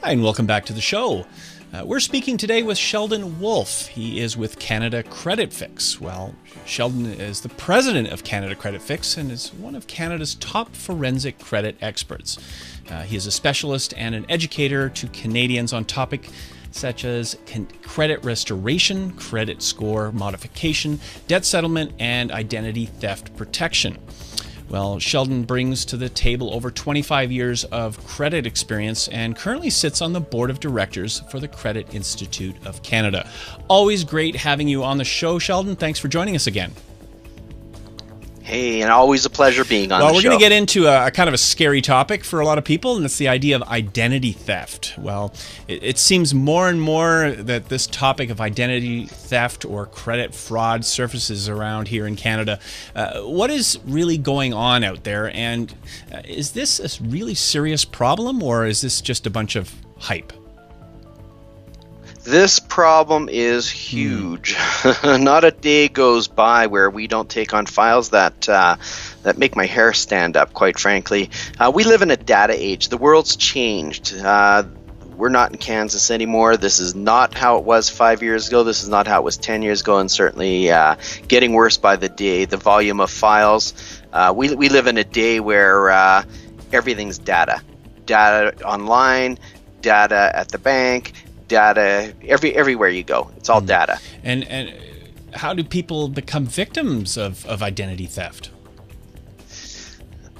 Hi, and welcome back to the show. We're speaking today with Sheldon Wolf. He is with Canada Credit Fix. Well, Sheldon is the president of Canada Credit Fix and is one of Canada's top forensic credit experts. He is a specialist and an educator to Canadians on topics such as credit restoration, credit score modification, debt settlement, and identity theft protection. Well, Sheldon brings to the table over 25 years of credit experience and currently sits on the board of directors for the Credit Institute of Canada. Always great having you on the show, Sheldon. Thanks for joining us again. Hey, and always a pleasure being on the show. Well, we're going to get into a kind of a scary topic for a lot of people, and it's the idea of identity theft. Well, it seems more and more that this topic of identity theft or credit fraud surfaces around here in Canada. What is really going on out there, and is this a really serious problem, or is this just a bunch of hype? This problem is huge. Not a day goes by where we don't take on files that make my hair stand up, quite frankly. We live in a data age. The world's changed. We're not in Kansas anymore. This is not how it was 5 years ago. This is not how it was 10 years ago, and certainly getting worse by the day. The volume of files. We live in a day where everything's data. Data online, data at the bank, data everywhere you go. It's all data. And how do people become victims of identity theft?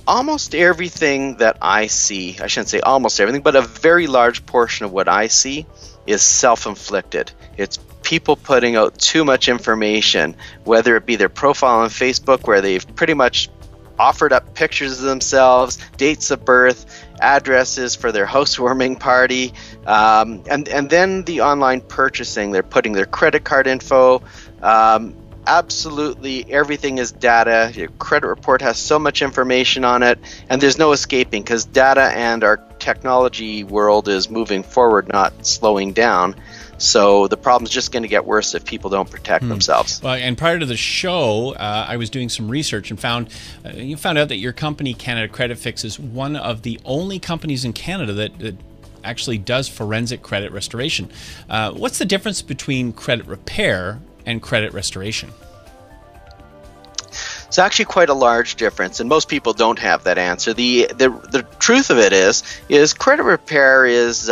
Almost everything that I see, I shouldn't say almost everything, but a very large portion of what I see is self-inflicted. It's people putting out too much information, whether it be their profile on Facebook where they've pretty much offered up pictures of themselves, dates of birth, addresses for their housewarming party, and then the online purchasing. They're putting their credit card info. Absolutely everything is data. Your credit report has so much information on it, and there's no escaping because data and our technology world is moving forward, not slowing down. So the problem's just going to get worse if people don't protect themselves. Well, and prior to the show, I was doing some research and found out that your company, Canada Credit Fix, is one of the only companies in Canada that actually does forensic credit restoration. What's the difference between credit repair and credit restoration? It's actually quite a large difference, and most people don't have that answer. The truth of it is credit repair is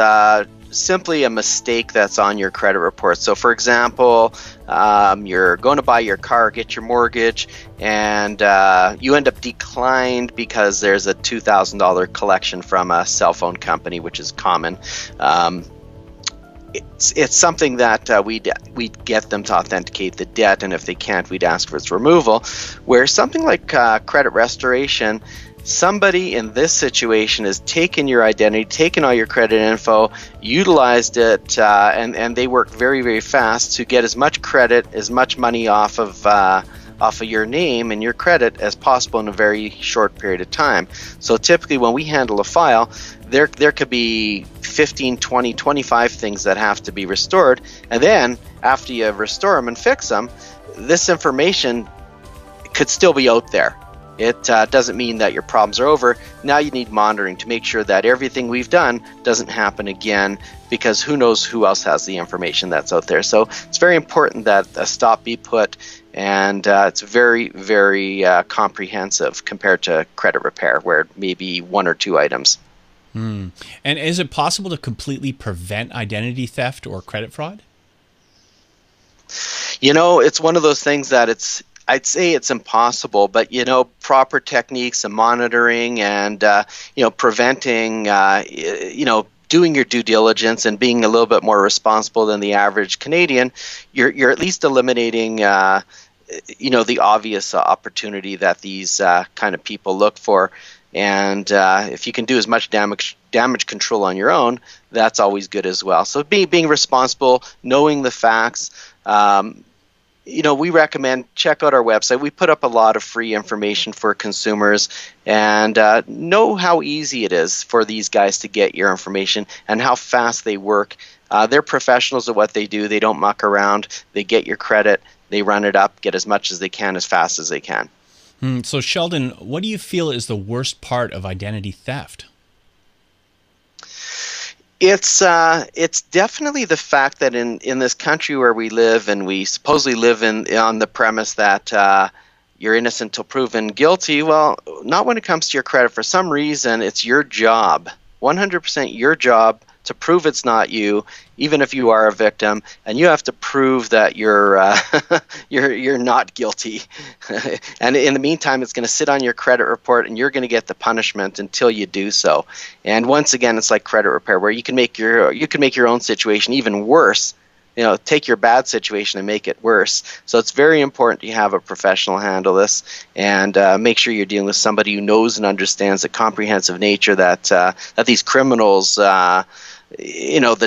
simply a mistake that's on your credit report. So for example, you're going to buy your car, get your mortgage, and you end up declined because there's a $2,000 collection from a cell phone company, which is common. It's something that we'd get them to authenticate the debt, and if they can't, we'd ask for its removal. Where something like credit restoration, somebody in this situation has taken your identity, taken all your credit info, utilized it, and they work very, very fast to get as much credit, as much money off of your name and your credit as possible in a very short period of time. So typically when we handle a file, there could be 15, 20, 25 things that have to be restored, and then after you restore them and fix them, this information could still be out there. It doesn't mean that your problems are over. Now you need monitoring to make sure that everything we've done doesn't happen again, because who knows who else has the information that's out there. So it's very important that a stop be put, and it's very, very comprehensive compared to credit repair, where it may be one or two items. And is it possible to completely prevent identity theft or credit fraud? You know, it's one of those things that I'd say it's impossible, but proper techniques and monitoring and preventing, doing your due diligence and being a little bit more responsible than the average Canadian, you're at least eliminating the obvious opportunity that these kind of people look for. And if you can do as much damage control on your own, that's always good as well. So being responsible, knowing the facts. We recommend check out our website. We put up a lot of free information for consumers, and know how easy it is for these guys to get your information and how fast they work. They're professionals at what they do. They don't muck around. They get your credit. They run it up, get as much as they can, as fast as they can. So Sheldon, what do you feel is the worst part of identity theft? It's definitely the fact that in this country where we live, and we supposedly live on the premise that you're innocent till proven guilty. Well, not when it comes to your credit. For some reason, it's your job, 100% your job, to prove it's not you, even if you are a victim, and you have to prove that you're not guilty. And in the meantime, it's going to sit on your credit report, and you're going to get the punishment until you do so. And once again, it's like credit repair, where you can make your own situation even worse. Take your bad situation and make it worse. So it's very important you have a professional handle this, and make sure you're dealing with somebody who knows and understands the comprehensive nature that these criminals, the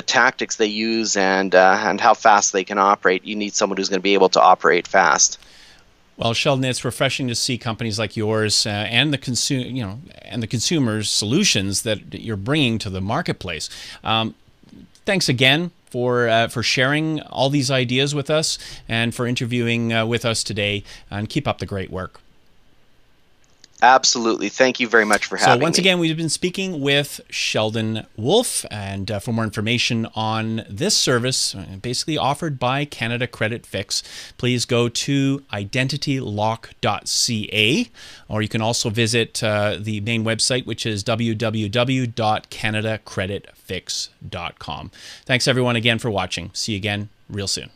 tactics they use and how fast they can operate. You need someone who's going to be able to operate fast. Well, Sheldon, it's refreshing to see companies like yours and the consumers' solutions that you're bringing to the marketplace. Thanks again for sharing all these ideas with us and for interviewing with us today, and keep up the great work. Absolutely. Thank you very much for having me. So once again, we've been speaking with Sheldon Wolf, and for more information on this service, basically offered by Canada Credit Fix, please go to IdentityLock.ca, or you can also visit the main website, which is www.canadacreditfix.com. Thanks everyone again for watching. See you again real soon.